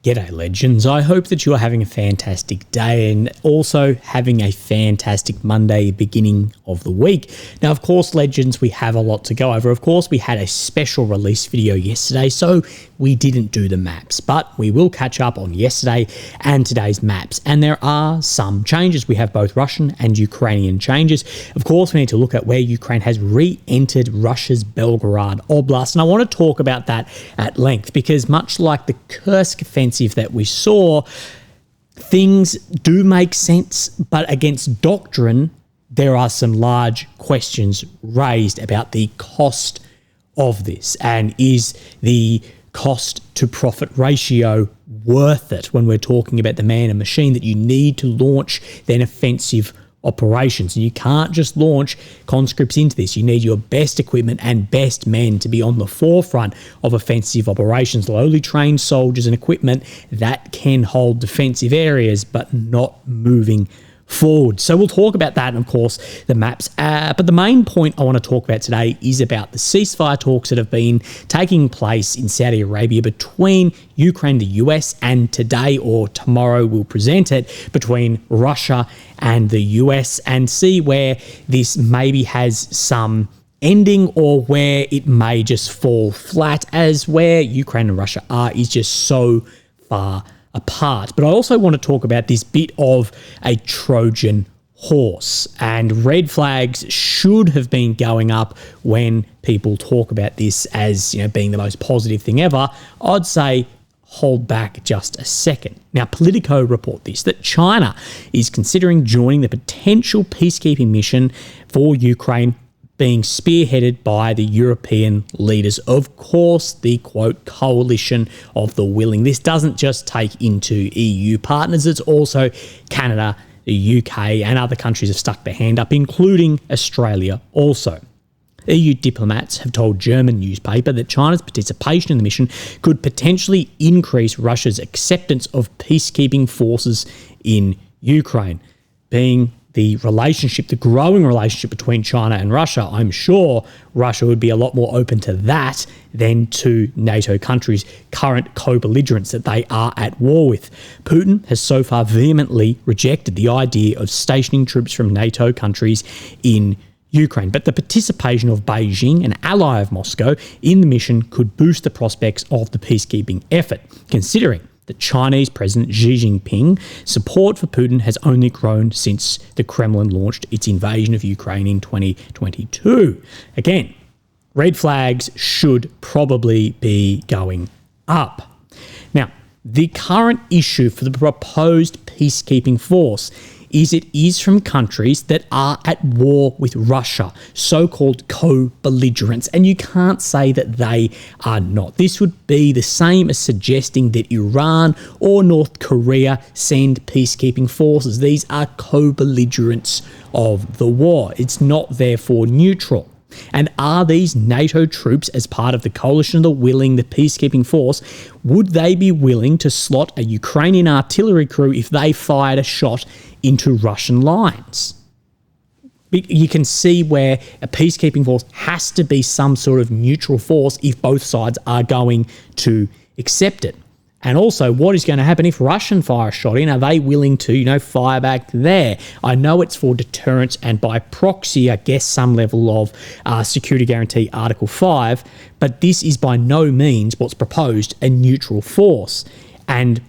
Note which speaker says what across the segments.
Speaker 1: G'day legends, I hope that you are having a fantastic day and also having a fantastic Monday beginning of the week. Now of course legends, we have a lot to go over. Of course we had a special release video yesterday, so we didn't do the maps, but we will catch up on yesterday and today's maps. And there are some changes. We have both Russian and Ukrainian changes. Of course we need to look at where Ukraine has re-entered Russia's Belgorod Oblast, and I want to talk about that at length because much like the Kursk offensive that we saw, things do make sense, but against doctrine, there are some large questions raised about the cost of this. And is the cost to profit ratio worth it when we're talking about the man and machine that you need to launch then offensive operations? And you can't just launch conscripts into this. You need your best equipment and best men to be on the forefront of offensive operations, lowly trained soldiers and equipment that can hold defensive areas but not moving forward. So we'll talk about that and of course the maps. But the main point I want to talk about today is about the ceasefire talks that have been taking place in Saudi Arabia between Ukraine, the US, and today or tomorrow we'll present it between Russia and the US and see where this maybe has some ending or where it may just fall flat, as where Ukraine and Russia are is just so far apart. But I also want to talk about this bit of a Trojan horse, and red flags should have been going up when people talk about this as, you know, being the most positive thing ever. I'd say hold back just a second. Now, Politico report this, that China is considering joining the potential peacekeeping mission for Ukraine being spearheaded by the European leaders. Of course, the quote coalition of the willing. This doesn't just take into EU partners, it's also Canada, the UK, and other countries have stuck their hand up, including Australia also. EU diplomats have told German newspaper that China's participation in the mission could potentially increase Russia's acceptance of peacekeeping forces in Ukraine. Being the relationship, the growing relationship between China and Russia, I'm sure Russia would be a lot more open to that than to NATO countries' current co-belligerents that they are at war with. Putin has so far vehemently rejected the idea of stationing troops from NATO countries in Ukraine, but the participation of Beijing, an ally of Moscow, in the mission could boost the prospects of the peacekeeping effort, considering the Chinese President Xi Jinping support for Putin has only grown since the Kremlin launched its invasion of Ukraine in 2022. Again, red flags should probably be going up. Now, the current issue for the proposed peacekeeping force is it is from countries that are at war with Russia, so-called co-belligerents, and you can't say that they are not. This would be the same as suggesting that Iran or North Korea send peacekeeping forces. These are co-belligerents of the war. It's not therefore neutral. And are these NATO troops, as part of the coalition of the willing, the peacekeeping force, would they be willing to slot a Ukrainian artillery crew if they fired a shot into Russian lines? You can see where a peacekeeping force has to be some sort of neutral force if both sides are going to accept it. And also, what is going to happen if Russian fire a shot in? Are they willing to, fire back there? I know it's for deterrence and by proxy, I guess, some level of security guarantee Article 5, but this is by no means what's proposed, a neutral force. And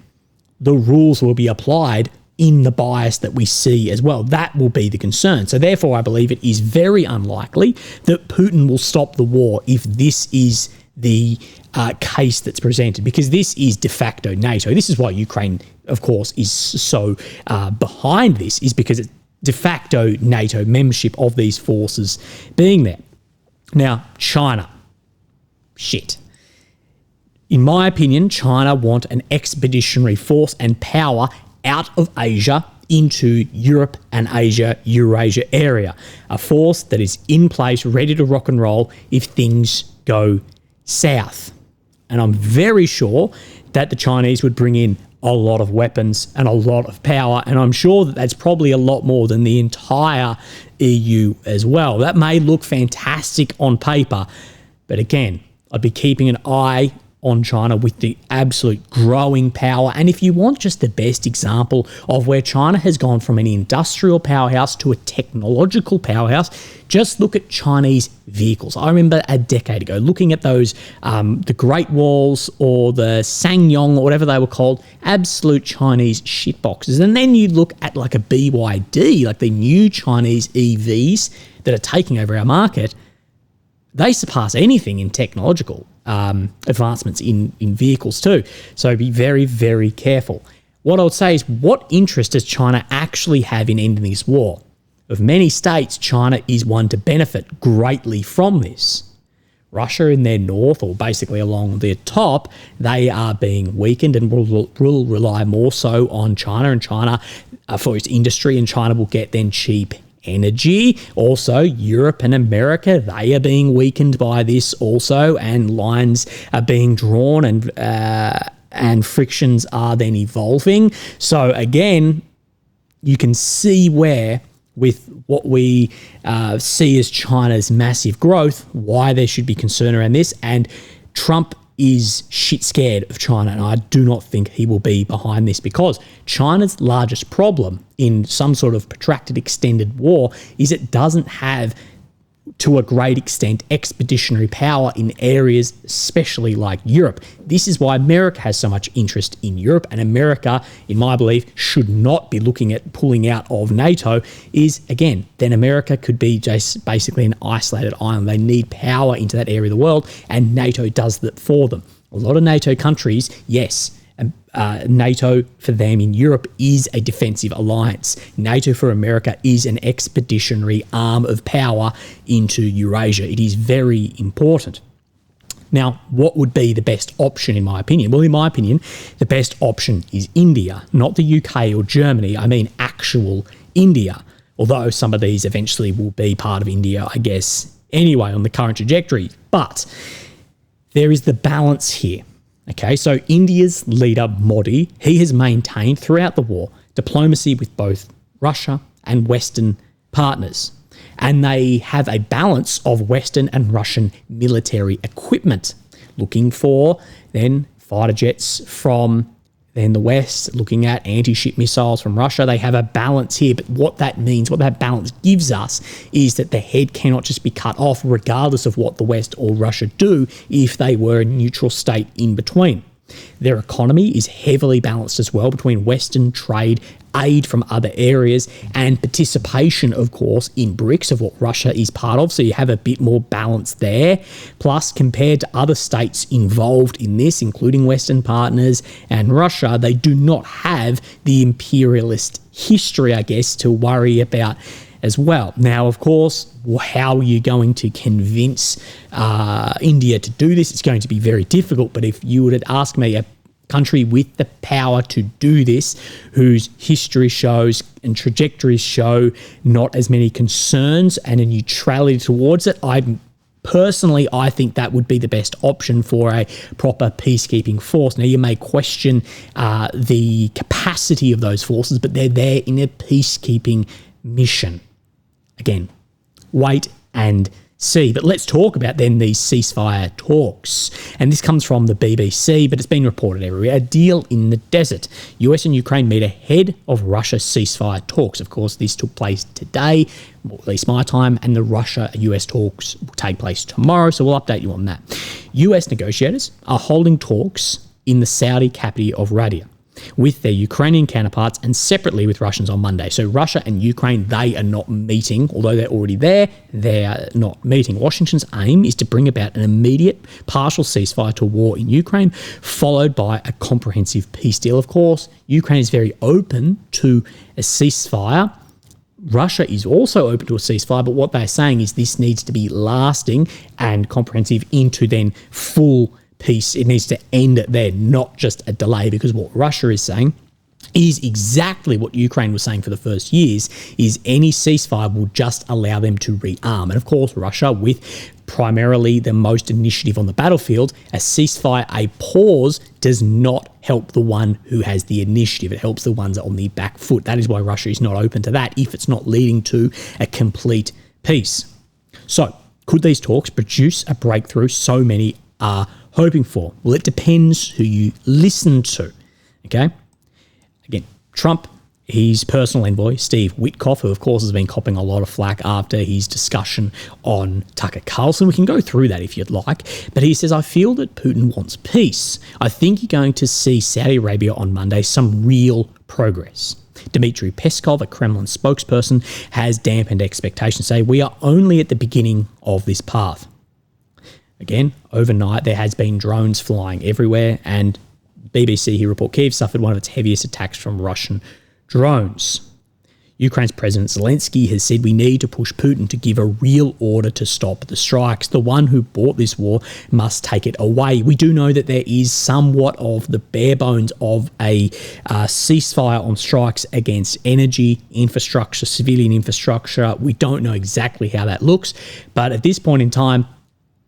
Speaker 1: the rules will be applied in the bias that we see as well. That will be the concern. So therefore, I believe it is very unlikely that Putin will stop the war if this is the case that's presented, because this is de facto NATO. This is why Ukraine, of course, is so behind this, is because it's de facto NATO membership of these forces being there. Now, China. Shit. In my opinion, China want an expeditionary force and power out of Asia into Europe and Asia, Eurasia area. A force that is in place, ready to rock and roll if things go south. And I'm very sure that the Chinese would bring in a lot of weapons and a lot of power, and I'm sure that that's probably a lot more than the entire EU as well. That may look fantastic on paper, but again, I'd be keeping an eye on China with the absolute growing power. And if you want just the best example of where China has gone from an industrial powerhouse to a technological powerhouse, just look at Chinese vehicles. I remember a decade ago looking at those, the Great Walls or the Sangyong or whatever they were called, absolute Chinese shitboxes. And then you look at like a BYD, like the new Chinese EVs that are taking over our market. They surpass anything in technological advancements in vehicles too. So be very, very careful. What I would say is, what interest does China actually have in ending this war? Of many states, China is one to benefit greatly from this. Russia in their north, or basically along their top, they are being weakened and will rely more so on China, and China for its industry, and China will get then cheap energy. Also, Europe and America, they are being weakened by this also, and lines are being drawn, and frictions are then evolving. So again, you can see where, with what we see as China's massive growth, why there should be concern around this. And Trump is shit scared of China, and I do not think he will be behind this, because China's largest problem in some sort of protracted extended war is it doesn't have, to a great extent, expeditionary power in areas especially like Europe. This is why America has so much interest in Europe, and America, in my belief, should not be looking at pulling out of NATO. Is, again, then America could be just basically an isolated island. They need power into that area of the world, and NATO does that for them. A lot of NATO countries, yes, NATO for them in Europe is a defensive alliance. NATO for America is an expeditionary arm of power into Eurasia. It is very important. Now, what would be the best option in my opinion? Well, in my opinion, the best option is India, not the UK or Germany. I mean actual India, although some of these eventually will be part of India, I guess, anyway, on the current trajectory. But there is the balance here. Okay, so India's leader, Modi, he has maintained throughout the war diplomacy with both Russia and Western partners. And they have a balance of Western and Russian military equipment, looking for then fighter jets from then the West, looking at anti-ship missiles from Russia. They have a balance here, but what that means, what that balance gives us, is that the head cannot just be cut off regardless of what the West or Russia do if they were a neutral state in between. Their economy is heavily balanced as well between Western trade, aid from other areas, and participation, of course, in BRICS, of what Russia is part of. So you have a bit more balance there. Plus, compared to other states involved in this, including Western partners and Russia, they do not have the imperialist history, I guess, to worry about as well. Now, of course, how are you going to convince India to do this? It's going to be very difficult, but if you would ask me, a country with the power to do this, whose history shows and trajectories show not as many concerns and a neutrality towards it, I think that would be the best option for a proper peacekeeping force. Now, you may question the capacity of those forces, but they're there in a peacekeeping mission. Again, wait and see. But let's talk about then these ceasefire talks. And this comes from the BBC, but it's been reported everywhere. A deal in the desert. US and Ukraine meet ahead of Russia ceasefire talks. Of course, this took place today, or at least my time, and the Russia-US talks will take place tomorrow, so we'll update you on that. US negotiators are holding talks in the Saudi capital of Riyadh with their Ukrainian counterparts and separately with Russians on Monday. So Russia and Ukraine, they are not meeting. Although they're already there, they are not meeting. Washington's aim is to bring about an immediate partial ceasefire to war in Ukraine, followed by a comprehensive peace deal. Of course, Ukraine is very open to a ceasefire. Russia is also open to a ceasefire, but what they're saying is this needs to be lasting and comprehensive into then full peace. It needs to end there, not just a delay, because what Russia is saying is exactly what Ukraine was saying for the first years, is any ceasefire will just allow them to rearm. And of course, Russia, with primarily the most initiative on the battlefield, a ceasefire, a pause, does not help the one who has the initiative. It helps the ones on the back foot. That is why Russia is not open to that if it's not leading to a complete peace. So, could these talks produce a breakthrough? So many are hoping for? Well, it depends who you listen to, okay? Again, Trump, his personal envoy, Steve Witkoff, who of course has been copping a lot of flack after his discussion on Tucker Carlson. We can go through that if you'd like. But he says, I feel that Putin wants peace. I think you're going to see Saudi Arabia on Monday some real progress. Dmitry Peskov, a Kremlin spokesperson, has dampened expectations, saying we are only at the beginning of this path. Again, overnight there has been drones flying everywhere, and BBC here report Kyiv suffered one of its heaviest attacks from Russian drones. Ukraine's President Zelensky has said we need to push Putin to give a real order to stop the strikes. The one who bought this war must take it away. We do know that there is somewhat of the bare bones of a ceasefire on strikes against energy, infrastructure, civilian infrastructure. We don't know exactly how that looks, but at this point in time,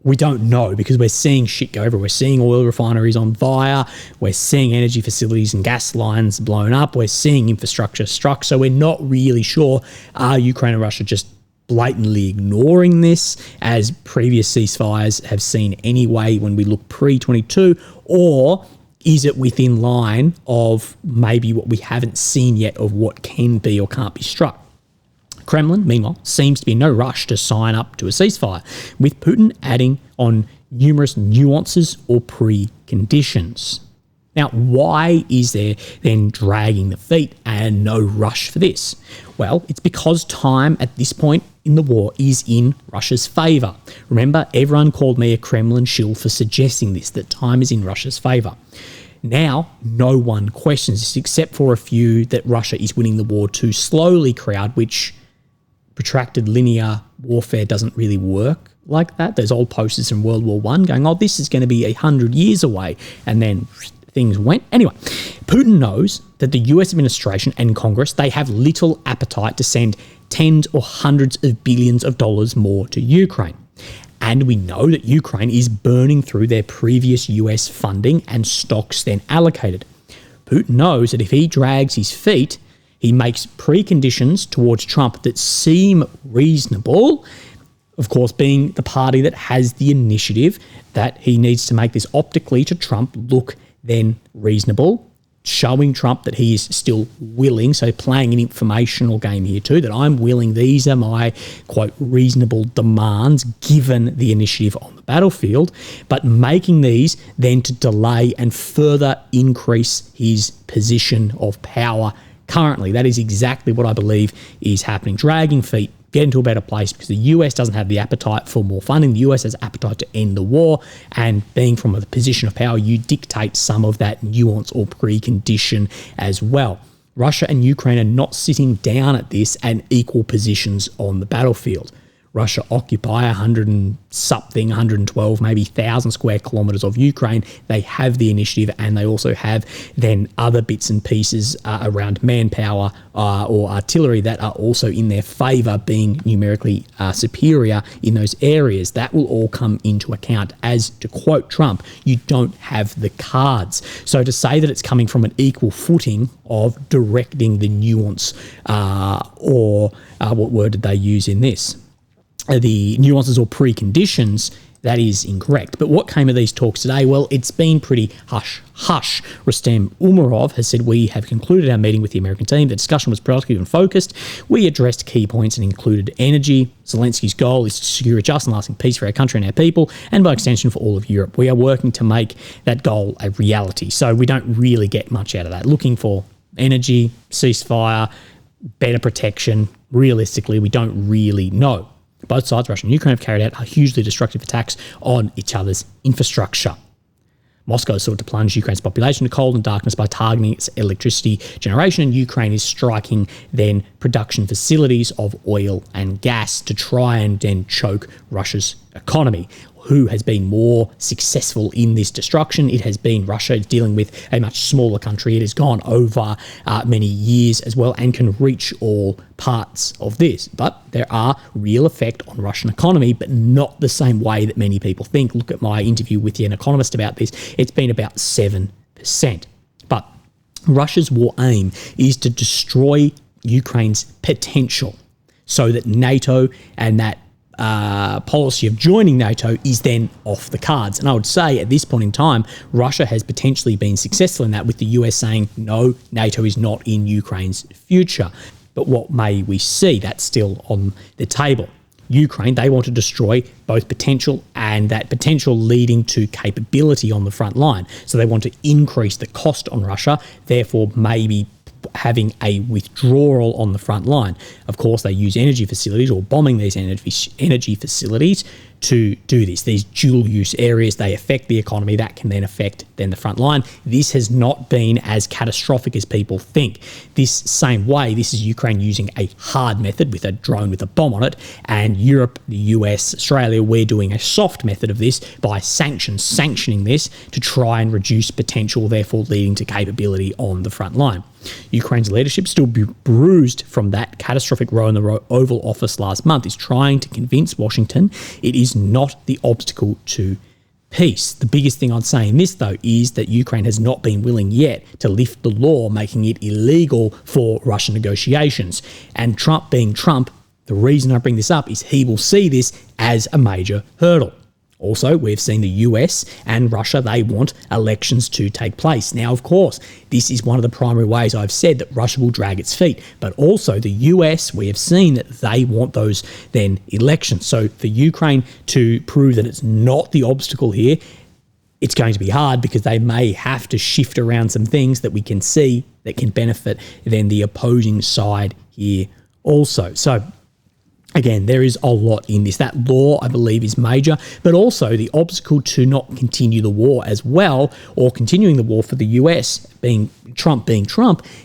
Speaker 1: we don't know because we're seeing shit go over. We're seeing oil refineries on fire. We're seeing energy facilities and gas lines blown up. We're seeing infrastructure struck. So we're not really sure, are Ukraine and Russia just blatantly ignoring this as previous ceasefires have seen anyway when we look pre-22, or is it within line of maybe what we haven't seen yet of what can be or can't be struck? Kremlin, meanwhile, seems to be in no rush to sign up to a ceasefire, with Putin adding on numerous nuances or preconditions. Now, why is there then dragging the feet and no rush for this? Well, it's because time at this point in the war is in Russia's favour. Remember, everyone called me a Kremlin shill for suggesting this, that time is in Russia's favour. Now, no one questions this except for a few that Russia is winning the war too slowly crowd, which protracted linear warfare doesn't really work like that. There's old posters from World War I going, oh, this is going to be 100 years away. And then things went. Anyway, Putin knows that the US administration and Congress, they have little appetite to send tens or hundreds of billions of dollars more to Ukraine. And we know that Ukraine is burning through their previous US funding and stocks then allocated. Putin knows that if he drags his feet, he makes preconditions towards Trump that seem reasonable, of course, being the party that has the initiative, that he needs to make this optically to Trump look then reasonable, showing Trump that he is still willing, so playing an informational game here too, that I'm willing, these are my, quote, reasonable demands given the initiative on the battlefield, but making these then to delay and further increase his position of power currently. That is exactly what I believe is happening. Dragging feet, get into a better place because the US doesn't have the appetite for more funding. The US has appetite to end the war, and being from a position of power, you dictate some of that nuance or precondition as well. Russia and Ukraine are not sitting down at this and equal positions on the battlefield. Russia occupy 112, maybe 1,000 square kilometres of Ukraine. They have the initiative, and they also have then other bits and pieces around manpower or artillery that are also in their favour, being numerically superior in those areas. That will all come into account. As to quote Trump, you don't have the cards. So to say that it's coming from an equal footing of directing the nuance or what word did they use in this? The nuances or preconditions, that is incorrect. But what came of these talks today? Well, it's been pretty hush-hush. Rustem Umarov has said, we have concluded our meeting with the American team. The discussion was productive and focused. We addressed key points and included energy. Zelensky's goal is to secure a just and lasting peace for our country and our people, and by extension for all of Europe. We are working to make that goal a reality. So we don't really get much out of that. Looking for energy, ceasefire, better protection. Realistically, we don't really know. Both sides, Russia and Ukraine, have carried out hugely destructive attacks on each other's infrastructure. Moscow has sought to plunge Ukraine's population to cold and darkness by targeting its electricity generation, and Ukraine is striking then production facilities of oil and gas to try and then choke Russia's economy. Who has been more successful in this destruction? It has been Russia. It's dealing with a much smaller country. It has gone over many years as well and can reach all parts of this. But there are real effect on Russian economy, but not the same way that many people think. Look at my interview with an economist about this. It's been about 7%. But Russia's war aim is to destroy Ukraine's potential so that NATO and that policy of joining NATO is then off the cards. And I would say at this point in time, Russia has potentially been successful in that, with the US saying, no, NATO is not in Ukraine's future. But what may we see? That's still on the table. Ukraine, they want to destroy both potential and that potential leading to capability on the front line. So they want to increase the cost on Russia, therefore maybe having a withdrawal on the front line. Of course, they use energy facilities or bombing these energy facilities to do this. These dual use areas, they affect the economy. That can then affect the front line. This has not been as catastrophic as people think. This same way, this is Ukraine using a hard method with a drone with a bomb on it, and Europe, the US, Australia, we're doing a soft method of this by sanctioning this to try and reduce potential, therefore leading to capability on the front line. Ukraine's leadership, still bruised from that catastrophic row in the Oval Office last month, is trying to convince Washington it is not the obstacle to peace. The biggest thing I'd say in this, though, is that Ukraine has not been willing yet to lift the law making it illegal for Russian negotiations. And Trump being Trump, the reason I bring this up is he will see this as a major hurdle. Also, we've seen the US and Russia, they want elections to take place. Now, of course, this is one of the primary ways I've said that Russia will drag its feet. But also the US, we have seen that they want those then elections. So for Ukraine to prove that it's not the obstacle here, it's going to be hard because they may have to shift around some things that we can see that can benefit then the opposing side here also. So again, there is a lot in this. That law, I believe, is major, but also the obstacle to not continue the war as well, or continuing the war for the US, being Trump,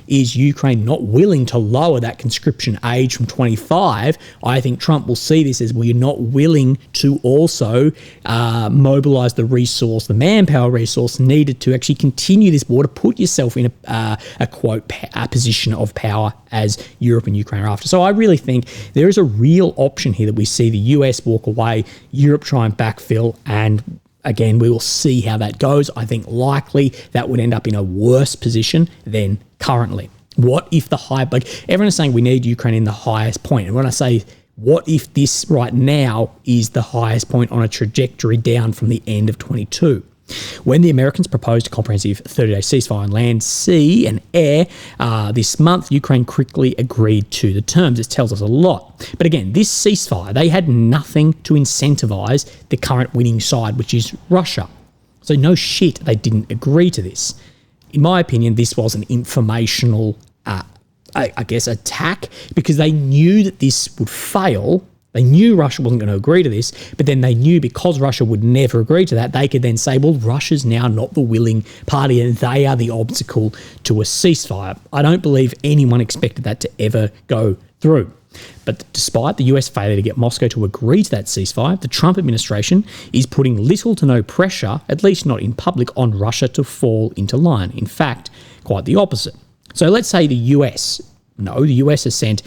Speaker 1: is Ukraine not willing to lower that conscription age from 25. I think Trump will see this as, well, you're not willing to also mobilise the resource, the manpower resource needed to actually continue this war, to put yourself in a quote, a position of power as Europe and Ukraine are after. So I really think there is a real option here that we see the US walk away, Europe try and backfill, and again, we will see how that goes. I think likely that would end up in a worse position than currently. What if everyone is saying we need Ukraine in the highest point. And when I say, what if this right now is the highest point on a trajectory down from the end of 22? When the Americans proposed a comprehensive 30-day ceasefire on land, sea and air this month, Ukraine quickly agreed to the terms. This tells us a lot. But again, this ceasefire, they had nothing to incentivize the current winning side, which is Russia. So no shit, they didn't agree to this. In my opinion, this was an informational, attack, because they knew that this would fail. They knew Russia wasn't going to agree to this, but then they knew because Russia would never agree to that, they could then say, well, Russia's now not the willing party and they are the obstacle to a ceasefire. I don't believe anyone expected that to ever go through. But despite the US failure to get Moscow to agree to that ceasefire, the Trump administration is putting little to no pressure, at least not in public, on Russia to fall into line. In fact, quite the opposite. So let's say the US has sent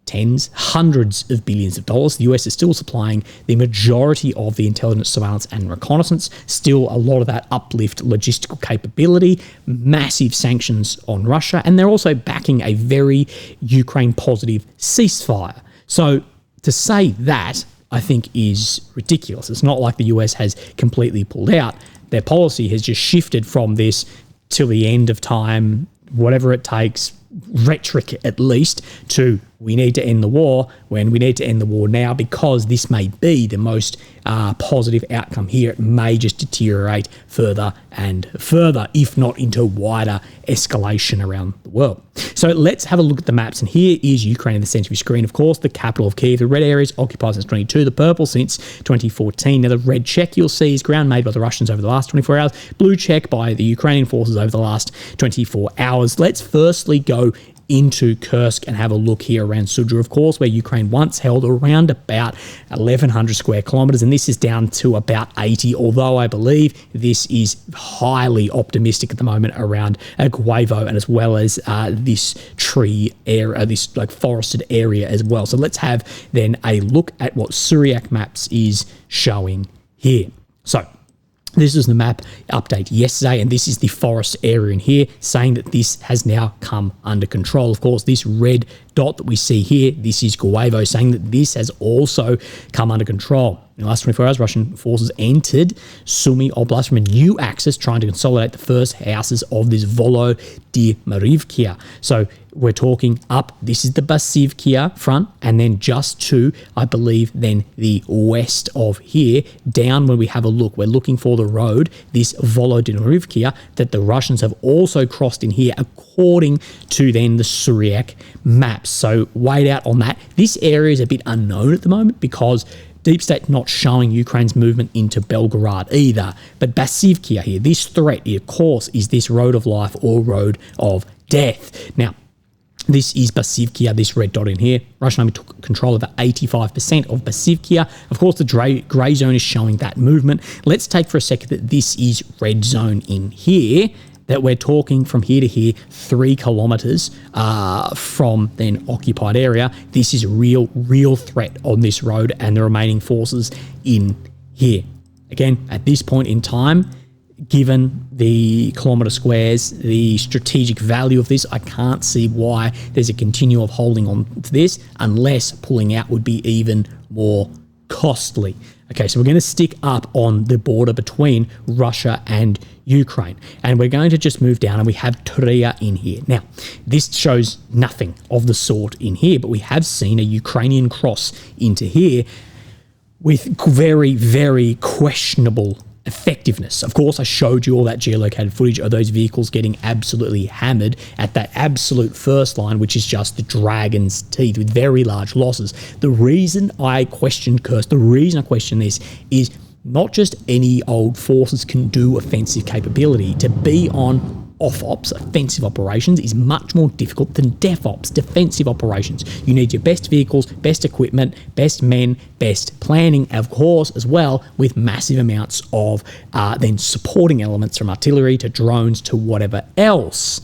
Speaker 1: tens, hundreds of billions of dollars. The US is still supplying the majority of the intelligence, surveillance and reconnaissance, still a lot of that uplift logistical capability, massive sanctions on Russia, and they're also backing a very Ukraine positive ceasefire. So to say that, I think, is ridiculous. It's not like the US has completely pulled out. Their policy has just shifted from this till the end of time, whatever it takes, rhetoric at least, to we need to end the war, when we need to end the war now, because this may be the most positive outcome here. It may just deteriorate further and further, if not into wider escalation around the world. So let's have a look at the maps. And here is Ukraine in the centre of your screen. Of course, the capital of Kyiv. The red area is occupied since 22, the purple since 2014. Now, the red check you'll see is ground made by the Russians over the last 24 hours, blue check by the Ukrainian forces over the last 24 hours. Let's firstly go into Kursk and have a look here around Sudra, of course, where Ukraine once held around about 1,100 square kilometres, and this is down to about 80, although I believe this is highly optimistic at the moment around Guevo and as well as this tree area, this forested area as well. So let's have then a look at what Syriac Maps is showing here. So this is the map update yesterday, and this is the forest area in here, saying that this has now come under control. Of course, this red dot that we see here, this is Gorbachev saying that this has also come under control. In the last 24 hours, Russian forces entered Sumy Oblast from a new axis, trying to consolidate the first houses of this Volodymyrivka. So we're talking up, this is the Basivkia front, and then just to, I believe, then the west of here, down when we have a look, we're looking for the road, this Volodymyrivka, that the Russians have also crossed in here, according to then the Syriac maps. So wait out on that. This area is a bit unknown at the moment because Deep State not showing Ukraine's movement into Belgorod either. But Basivkia here, this threat, of course, is this road of life or road of death. Now, this is Basivkia, this red dot in here. Russian army took control of 85% of Basivkia. Of course, the grey zone is showing that movement. Let's take for a second that this is red zone in here, that we're talking from here to here, 3 kilometers from then occupied area. This is real threat on this road and the remaining forces in here. Again, at this point in time, given the kilometer squares, the strategic value of this, I can't see why there's a continuum of holding on to this unless pulling out would be even more costly. Okay, so we're going to stick up on the border between Russia and Ukraine, and we're going to just move down, and we have Turia in here. Now, this shows nothing of the sort in here, but we have seen a Ukrainian cross into here with very questionable effectiveness. Of course, I showed you all that geolocated footage of those vehicles getting absolutely hammered at that absolute first line, which is just the dragon's teeth with very large losses. The reason I questioned Kursk, the reason I question this is not just any old forces can do offensive capability. To be on off-ops, offensive operations, is much more difficult than def-ops, defensive operations. You need your best vehicles, best equipment, best men, best planning, of course, as well, with massive amounts of then supporting elements from artillery to drones to whatever else.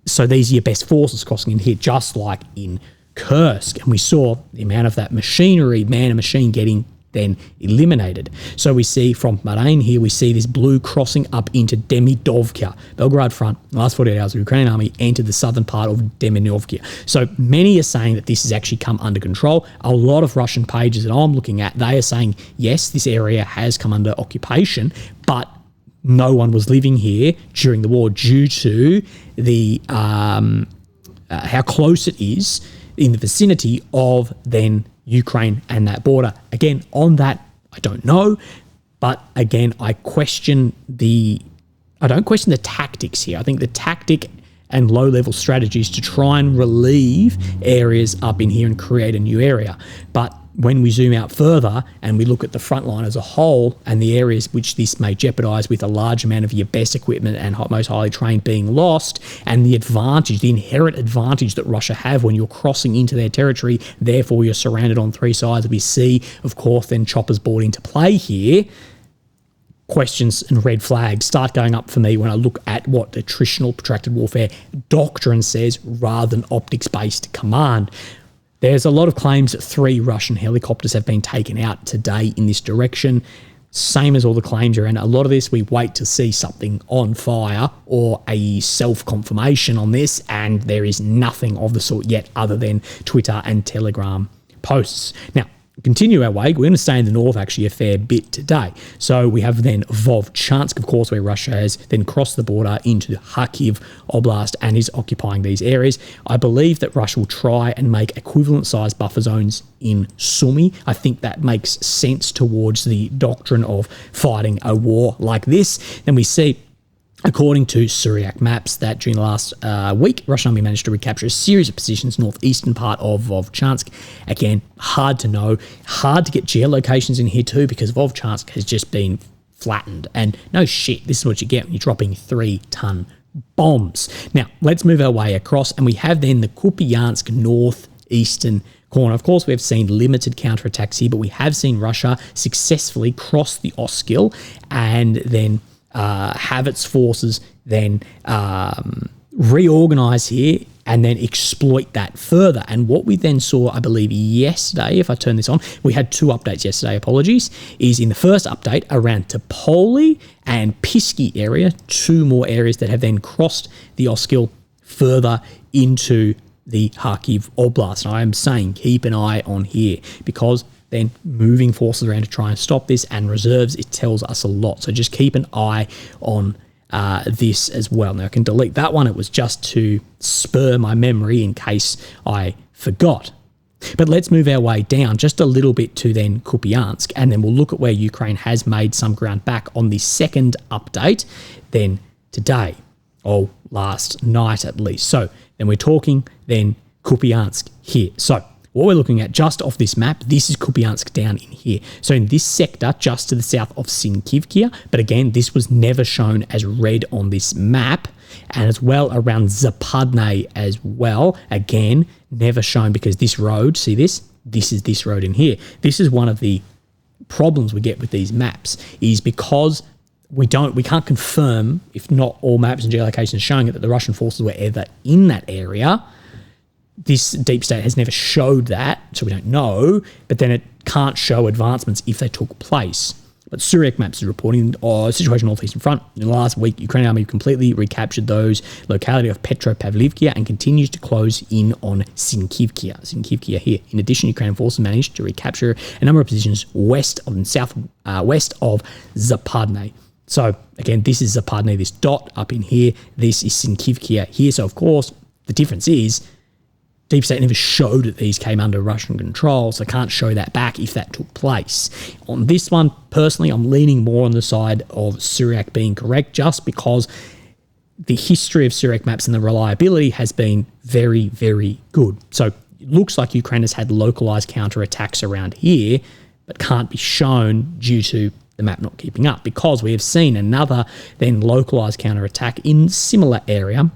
Speaker 1: So these are your best forces crossing in here, just like in Kursk. And we saw the amount of that machinery, man and machine, getting then eliminated. So we see from Marine here, we see this blue crossing up into Demidovka, Belgrade front. In the last 48 hours, the Ukrainian army entered the southern part of Demidovka. So many are saying that this has actually come under control. A lot of Russian pages that I'm looking at, they are saying, yes, this area has come under occupation, but no one was living here during the war due to the how close it is in the vicinity of then Ukraine and that border. Again, on that, I don't know, but again, I don't question the tactics here. I think the tactic and low-level strategies to try and relieve areas up in here and create a new area. But when we zoom out further and we look at the front line as a whole and the areas which this may jeopardize with a large amount of your best equipment and most highly trained being lost, and the advantage, the inherent advantage that Russia have when you're crossing into their territory, therefore you're surrounded on 3 sides. We see, of course, then choppers brought into play here. Questions and red flags start going up for me when I look at what the attritional protracted warfare doctrine says rather than optics-based command. There's a lot of claims that 3 Russian helicopters have been taken out today in this direction. Same as all the claims around. A lot of this, we wait to see something on fire or a self-confirmation on this, and there is nothing of the sort yet other than Twitter and Telegram posts. Now, continue our way. We're going to stay in the north actually a fair bit today. So we have then Vovchansk, of course, where Russia has then crossed the border into Kharkiv Oblast and is occupying these areas. I believe that Russia will try and make equivalent sized buffer zones in Sumy. I think that makes sense towards the doctrine of fighting a war like this. Then we see, according to Syriac maps, that during the last week, Russian army managed to recapture a series of positions northeastern part of Vovchansk. Again, hard to know, hard to get geolocations in here too, because Vovchansk has just been flattened. And no shit, this is what you get when you're dropping 3-ton bombs. Now, let's move our way across, and we have then the Kupyansk northeastern corner. Of course, we've seen limited counterattacks here, but we have seen Russia successfully cross the Oskil and then have its forces then reorganize here and then exploit that further. And what we then saw, I believe, yesterday, if I turn this on, we had 2 updates yesterday, apologies, is in the first update around Topoli and Pisky area, 2 more areas that have then crossed the Oskil further into the Kharkiv Oblast. And I am saying keep an eye on here, because then moving forces around to try and stop this and reserves, it tells us a lot. So just keep an eye on this as well. Now I can delete that one. It was just to spur my memory in case I forgot. But let's move our way down just a little bit to then Kupyansk, and then we'll look at where Ukraine has made some ground back on the second update then today, or last night at least. So then we're talking then Kupyansk here. So what we're looking at just off this map, this is Kupyansk down in here. So in this sector, just to the south of Thankyou, but again, this was never shown as red on this map, and as well around Zapadne as well. Again, never shown, because this road, see this? This is this road in here. This is one of the problems we get with these maps, is because we can't confirm, if not all maps and geolocations showing it, that the Russian forces were ever in that area. This deep state has never showed that, so we don't know, but then it can't show advancements if they took place. But Syriac Maps is reporting situation northeastern front. In the last week, Ukrainian army completely recaptured those locality of Petropavlivka and continues to close in on Thankyou here. In addition, Ukrainian forces managed to recapture a number of positions west of and southwest of Zapadne. So again, this is Zapadne, this dot up in here. This is Thankyou here. So of course, the difference is Deep State never showed that these came under Russian control, so I can't show that back if that took place. On this one, personally, I'm leaning more on the side of Syriac being correct, just because the history of Syriac maps and the reliability has been very, very good. So it looks like Ukraine has had localized counterattacks around here, but can't be shown due to the map not keeping up, because we have seen another then localized counterattack in similar area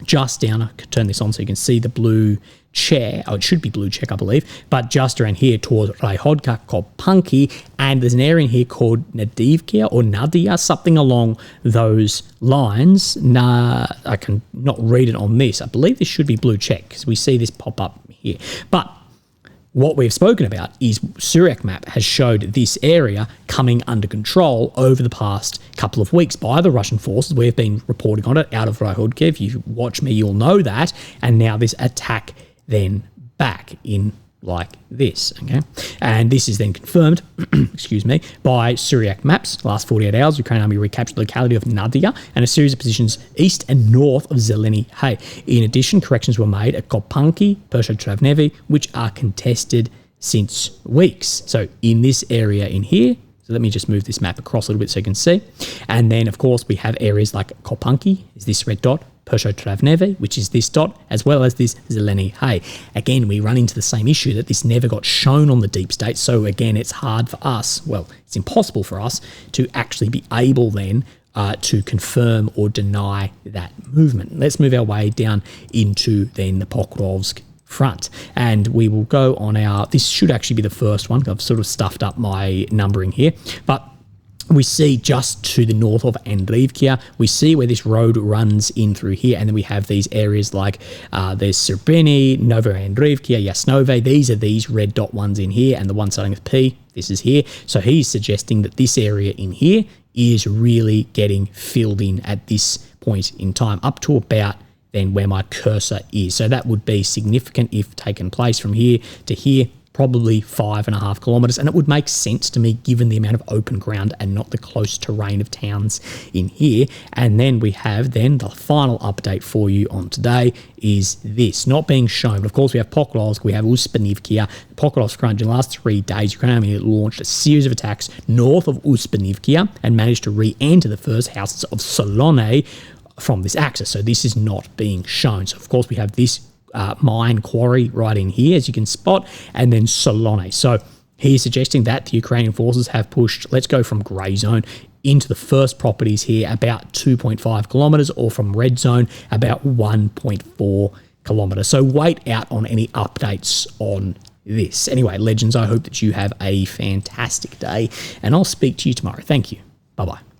Speaker 1: just down. I could turn this on so you can see the blue chair. Oh, it should be blue check, I believe, but just around here towards Raihodka called Punky, and there's an area in here called Nadivkia or Nadia, something along those lines. I can not read it on this. I believe this should be blue check because we see this pop up here. But what we've spoken about is Syriac map has showed this area coming under control over the past couple of weeks by the Russian forces. We've been reporting on it out of Raihodka. If you watch me, you'll know that. And now this attack then back in like this, okay? And this is then confirmed, excuse me, by Syriac maps. Last 48 hours, Ukrainian army recaptured the locality of Nadia and a series of positions east and north of Zeleny Hay. In addition, corrections were made at Kopanki, Persha which are contested since weeks. So in this area in here, so let me just move this map across a little bit so you can see. And then, of course, we have areas like Kopanki, is this red dot, Persha which is this dot, as well as this Zeleny Hay. Again, we run into the same issue that this never got shown on the deep state. So again, it's hard for us, well, it's impossible for us to actually be able then to confirm or deny that movement. Let's move our way down into then the Pokrovsk front, and we will go on this should actually be the first one. I've sort of stuffed up my numbering here, but we see just to the north of Andriivka, we see where this road runs in through here, and then we have these areas like there's Serbeni, Novoandriivka, Yasnove. These are these red dot ones in here, and the one starting with P, this is here. So he's suggesting that this area in here is really getting filled in at this point in time, up to about then where my cursor is. So that would be significant if taken place from here to here, probably 5.5 kilometers, and it would make sense to me given the amount of open ground and not the close terrain of towns in here. And then we have then the final update for you on today is this, not being shown. But of course, we have Pokrovsk, we have Uspenivkia. Pokrovsk front in the last 3 days, Ukraine army launched a series of attacks north of Uspenivkia and managed to re-enter the first houses of Solone from this axis. So this is not being shown. So of course, we have this mine quarry right in here, as you can spot, and then Solone. So he's suggesting that the Ukrainian forces have pushed, let's go from grey zone into the first properties here, about 2.5 kilometers, or from red zone, about 1.4 kilometers. So wait out on any updates on this. Anyway, legends, I hope that you have a fantastic day, and I'll speak to you tomorrow. Thank you. Bye-bye.